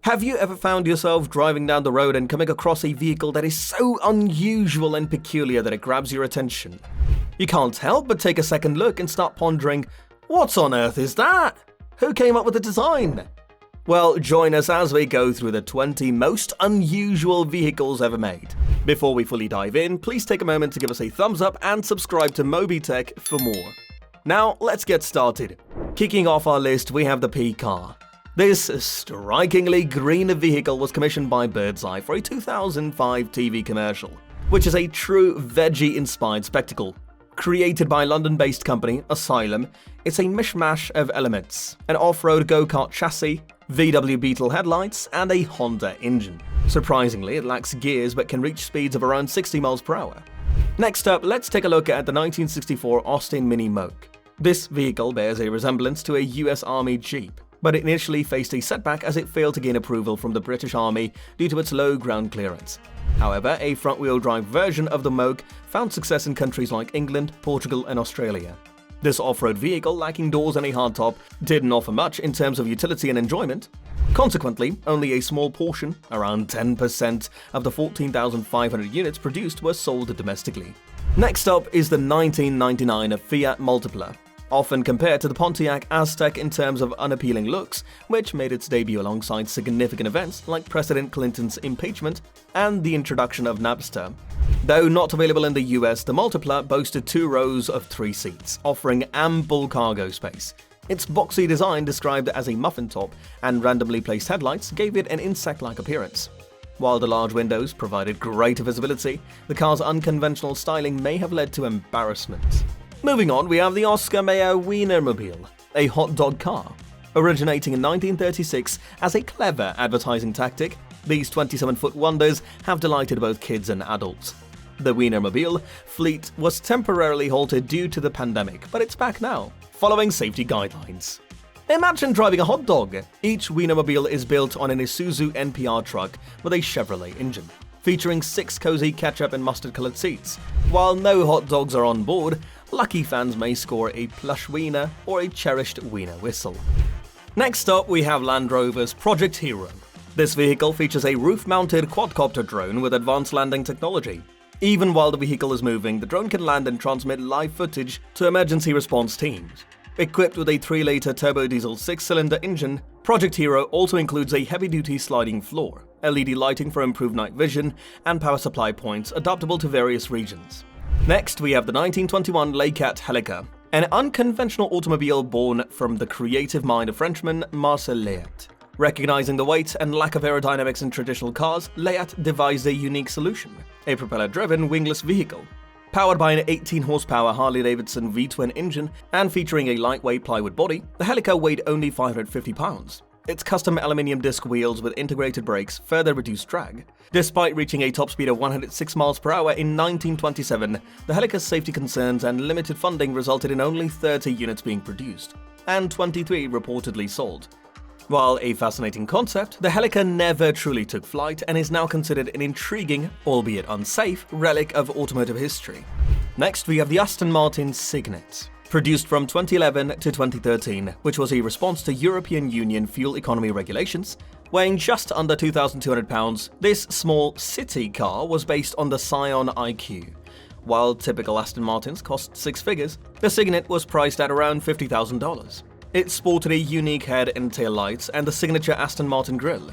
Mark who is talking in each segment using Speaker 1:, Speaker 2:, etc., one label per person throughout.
Speaker 1: Have you ever found yourself driving down the road and coming across a vehicle that is so unusual and peculiar that it grabs your attention? You can't help but take a second look and start pondering, what on earth is that? Who came up with the design? Well, join us as we go through the 20 most unusual vehicles ever made. Before we fully dive in, please take a moment to give us a thumbs up and subscribe to MobiTech for more. Now, let's get started. Kicking off our list, we have the P-Car. This strikingly green vehicle was commissioned by Birdseye for a 2005 TV commercial, which is a true veggie-inspired spectacle. Created by London-based company Asylum, it's a mishmash of elements: an off-road go-kart chassis, VW Beetle headlights, and a Honda engine. Surprisingly, it lacks gears but can reach speeds of around 60 miles per hour. Next up, let's take a look at the 1964 Austin Mini Moke. This vehicle bears a resemblance to a US Army Jeep, but it initially faced a setback as it failed to gain approval from the British Army due to its low ground clearance. However, a front-wheel drive version of the Moke found success in countries like England, Portugal, and Australia. This off-road vehicle, lacking doors and a hardtop, didn't offer much in terms of utility and enjoyment. Consequently, only a small portion, around 10% of the 14,500 units produced, were sold domestically. Next up is the 1999 Fiat Multipla. Often compared to the Pontiac Aztek in terms of unappealing looks, which made its debut alongside significant events like President Clinton's impeachment and the introduction of Napster. Though not available in the US, the Multipla boasted 2 rows of 3 seats, offering ample cargo space. Its boxy design, described as a muffin top, and randomly placed headlights gave it an insect-like appearance. While the large windows provided greater visibility, the car's unconventional styling may have led to embarrassment. Moving on, we have the Oscar Mayer Wienermobile, a hot dog car. Originating in 1936 as a clever advertising tactic, these 27-foot wonders have delighted both kids and adults. The Wienermobile fleet was temporarily halted due to the pandemic, but it's back now, following safety guidelines. Imagine driving a hot dog! Each Wienermobile is built on an Isuzu NPR truck with a Chevrolet engine, featuring 6 cozy ketchup and mustard-colored seats. While no hot dogs are on board, lucky fans may score a plush wiener or a cherished wiener whistle. Next up, we have Land Rover's Project Hero. This vehicle features a roof-mounted quadcopter drone with advanced landing technology. Even while the vehicle is moving, the drone can land and transmit live footage to emergency response teams. Equipped with a 3-liter turbo-diesel 6-cylinder engine, Project Hero also includes a heavy-duty sliding floor, LED lighting for improved night vision, and power supply points adaptable to various regions. Next, we have the 1921 Laycat Helica, an unconventional automobile born from the creative mind of Frenchman Marcel Layat. Recognizing the weight and lack of aerodynamics in traditional cars, Layat devised a unique solution: a propeller-driven wingless vehicle. Powered by an 18-horsepower Harley-Davidson V-twin engine and featuring a lightweight plywood body, the Helica weighed only 550 pounds. Its custom aluminium disc wheels with integrated brakes further reduced drag. Despite reaching a top speed of 106 miles per hour in 1927, the Helica's safety concerns and limited funding resulted in only 30 units being produced, and 23 reportedly sold. While a fascinating concept, the Helica never truly took flight and is now considered an intriguing, albeit unsafe, relic of automotive history. Next, we have the Aston Martin Signet. Produced from 2011 to 2013, which was a response to European Union fuel economy regulations, weighing just under 2,200 pounds, this small city car was based on the Scion IQ. While typical Aston Martins cost 6 figures, the Signet was priced at around $50,000. It sported a unique head and tail lights and the signature Aston Martin grille.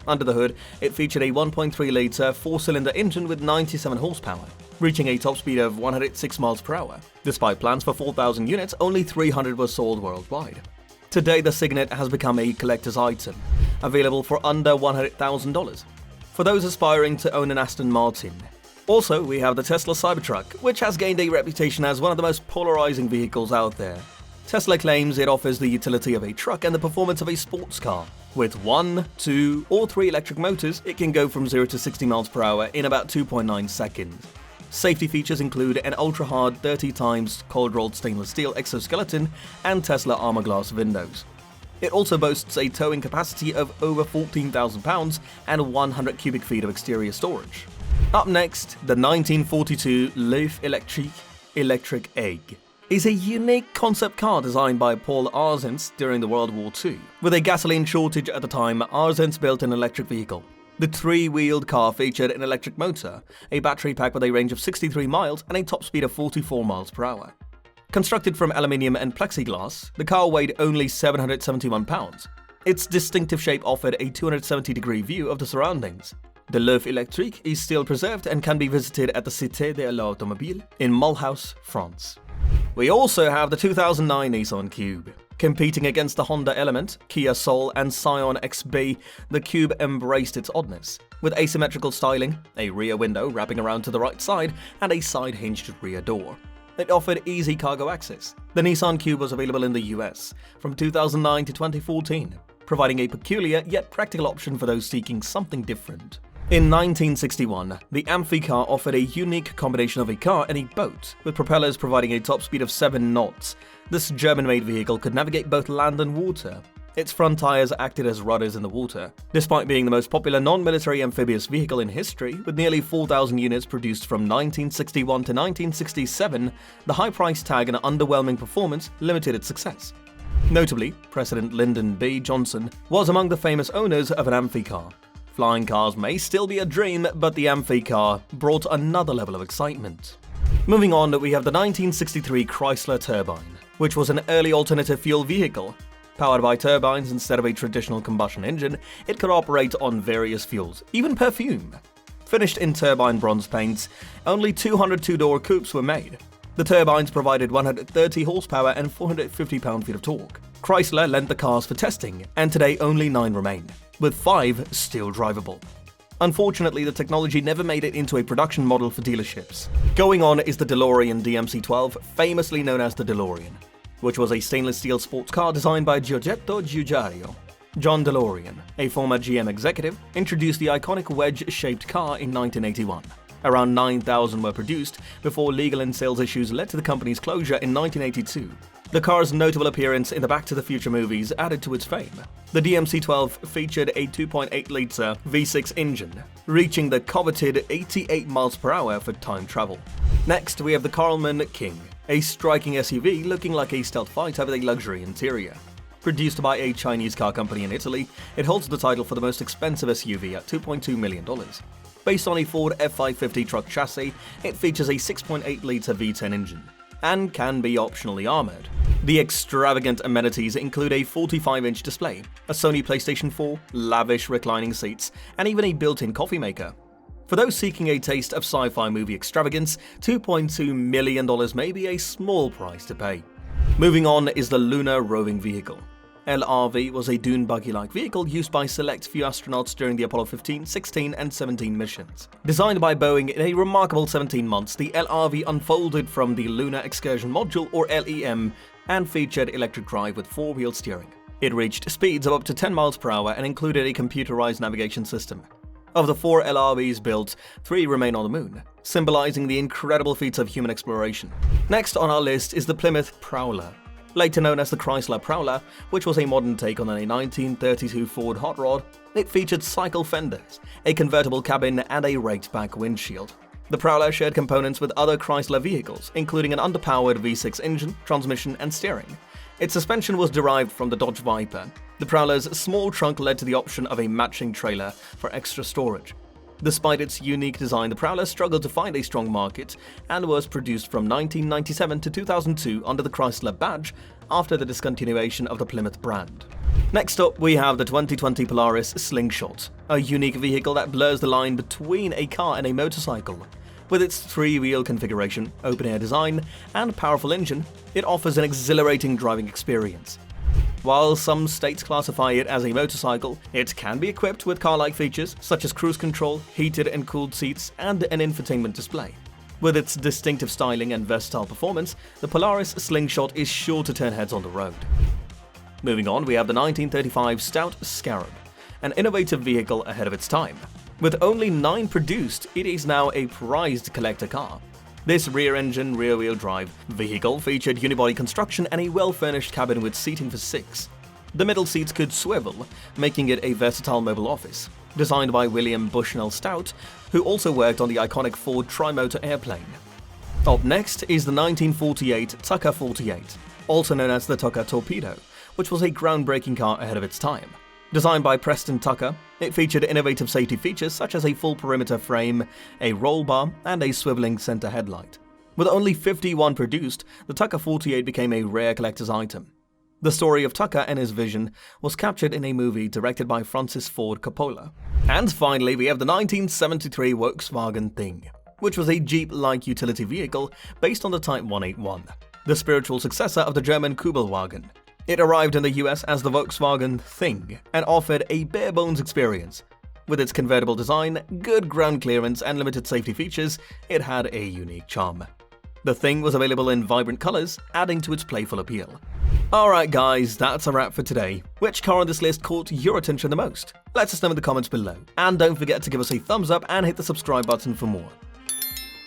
Speaker 1: Under the hood, it featured a 1.3-litre 4-cylinder engine with 97 horsepower, reaching a top speed of 106 miles per hour. Despite plans for 4,000 units, only 300 were sold worldwide. Today, the Signet has become a collector's item, available for under $100,000 for those aspiring to own an Aston Martin. Also, we have the Tesla Cybertruck, which has gained a reputation as one of the most polarizing vehicles out there. Tesla claims it offers the utility of a truck and the performance of a sports car. With 1, 2, or 3 electric motors, it can go from 0 to 60 miles per hour in about 2.9 seconds. Safety features include an ultra-hard 30 times cold-rolled stainless steel exoskeleton and Tesla Armor Glass windows. It also boasts a towing capacity of over 14,000 pounds and 100 cubic feet of exterior storage. Up next, the 1942 Leaf Electric Egg. is a unique concept car designed by Paul Arzens during the World War II. With a gasoline shortage at the time, Arzens built an electric vehicle. The three-wheeled car featured an electric motor, a battery pack with a range of 63 miles and a top speed of 44 miles per hour. Constructed from aluminium and plexiglass, the car weighed only 771 pounds. Its distinctive shape offered a 270-degree view of the surroundings. The L'Oeuf Électrique is still preserved and can be visited at the Cité de l'Automobile in Mulhouse, France. We also have the 2009 Nissan Cube. Competing against the Honda Element, Kia Soul and Scion XB, the Cube embraced its oddness. With asymmetrical styling, a rear window wrapping around to the right side, and a side-hinged rear door. It offered easy cargo access. The Nissan Cube was available in the US from 2009 to 2014, providing a peculiar yet practical option for those seeking something different. In 1961, the Amphicar offered a unique combination of a car and a boat, with propellers providing a top speed of 7 knots. This German-made vehicle could navigate both land and water. Its front tires acted as rudders in the water. Despite being the most popular non-military amphibious vehicle in history, with nearly 4,000 units produced from 1961 to 1967, the high price tag and underwhelming performance limited its success. Notably, President Lyndon B. Johnson was among the famous owners of an Amphicar. Flying cars may still be a dream, but the Amphicar brought another level of excitement. Moving on, we have the 1963 Chrysler Turbine, which was an early alternative fuel vehicle. Powered by turbines instead of a traditional combustion engine, it could operate on various fuels, even perfume. Finished in turbine bronze paints, only 200 two-door coupes were made. The turbines provided 130 horsepower and 450 pound-feet of torque. Chrysler lent the cars for testing, and today only 9 remain, with 5 still drivable. Unfortunately, the technology never made it into a production model for dealerships. Going on is the DeLorean DMC-12, famously known as the DeLorean, which was a stainless steel sports car designed by Giorgetto Giugiaro. John DeLorean, a former GM executive, introduced the iconic wedge-shaped car in 1981. Around 9,000 were produced before legal and sales issues led to the company's closure in 1982. The car's notable appearance in the Back to the Future movies added to its fame. The DMC-12 featured a 2.8-litre V6 engine, reaching the coveted 88 miles per hour for time travel. Next, we have the Karlmann King, a striking SUV looking like a stealth fighter with a luxury interior. Produced by a Chinese car company in Italy, it holds the title for the most expensive SUV at $2.2 million. Based on a Ford F550 truck chassis, it features a 6.8-litre V10 engine and can be optionally armored. The extravagant amenities include a 45-inch display, a Sony PlayStation 4, lavish reclining seats, and even a built-in coffee maker. For those seeking a taste of sci-fi movie extravagance, $2.2 million may be a small price to pay. Moving on is the Lunar Roving Vehicle. LRV was a dune buggy-like vehicle used by select few astronauts during the Apollo 15, 16, and 17 missions. Designed by Boeing in a remarkable 17 months, the LRV unfolded from the Lunar Excursion Module, or LEM, and featured electric drive with 4-wheel steering. It reached speeds of up to 10 miles per hour and included a computerized navigation system. Of the 4 LRVs built, 3 remain on the moon, symbolizing the incredible feats of human exploration. Next on our list is the Plymouth Prowler. Later known as the Chrysler Prowler, which was a modern take on a 1932 Ford Hot Rod, it featured cycle fenders, a convertible cabin, and a raked-back windshield. The Prowler shared components with other Chrysler vehicles, including an underpowered V6 engine, transmission, and steering. Its suspension was derived from the Dodge Viper. The Prowler's small trunk led to the option of a matching trailer for extra storage. Despite its unique design, the Prowler struggled to find a strong market and was produced from 1997 to 2002 under the Chrysler badge after the discontinuation of the Plymouth brand. Next up, we have the 2020 Polaris Slingshot, a unique vehicle that blurs the line between a car and a motorcycle. With its 3-wheel configuration, open-air design, and powerful engine, it offers an exhilarating driving experience. While some states classify it as a motorcycle, it can be equipped with car-like features such as cruise control, heated and cooled seats, and an infotainment display. With its distinctive styling and versatile performance, the Polaris Slingshot is sure to turn heads on the road. Moving on, we have the 1935 Stout Scarab, an innovative vehicle ahead of its time. With only 9 produced, it is now a prized collector car. This rear-engine, rear-wheel drive vehicle featured unibody construction and a well-furnished cabin with seating for 6. The middle seats could swivel, making it a versatile mobile office. Designed by William Bushnell Stout, who also worked on the iconic Ford Trimotor airplane. Up next is the 1948 Tucker 48, also known as the Tucker Torpedo, which was a groundbreaking car ahead of its time. Designed by Preston Tucker, it featured innovative safety features such as a full perimeter frame, a roll bar, and a swiveling center headlight. With only 51 produced, the Tucker 48 became a rare collector's item. The story of Tucker and his vision was captured in a movie directed by Francis Ford Coppola. And finally, we have the 1973 Volkswagen Thing, which was a Jeep-like utility vehicle based on the Type 181, the spiritual successor of the German Kübelwagen. It arrived in the US as the Volkswagen Thing and offered a bare-bones experience. With its convertible design, good ground clearance, and limited safety features, it had a unique charm. The Thing was available in vibrant colors, adding to its playful appeal. Alright guys, that's a wrap for today. Which car on this list caught your attention the most? Let us know in the comments below. And don't forget to give us a thumbs up and hit the subscribe button for more.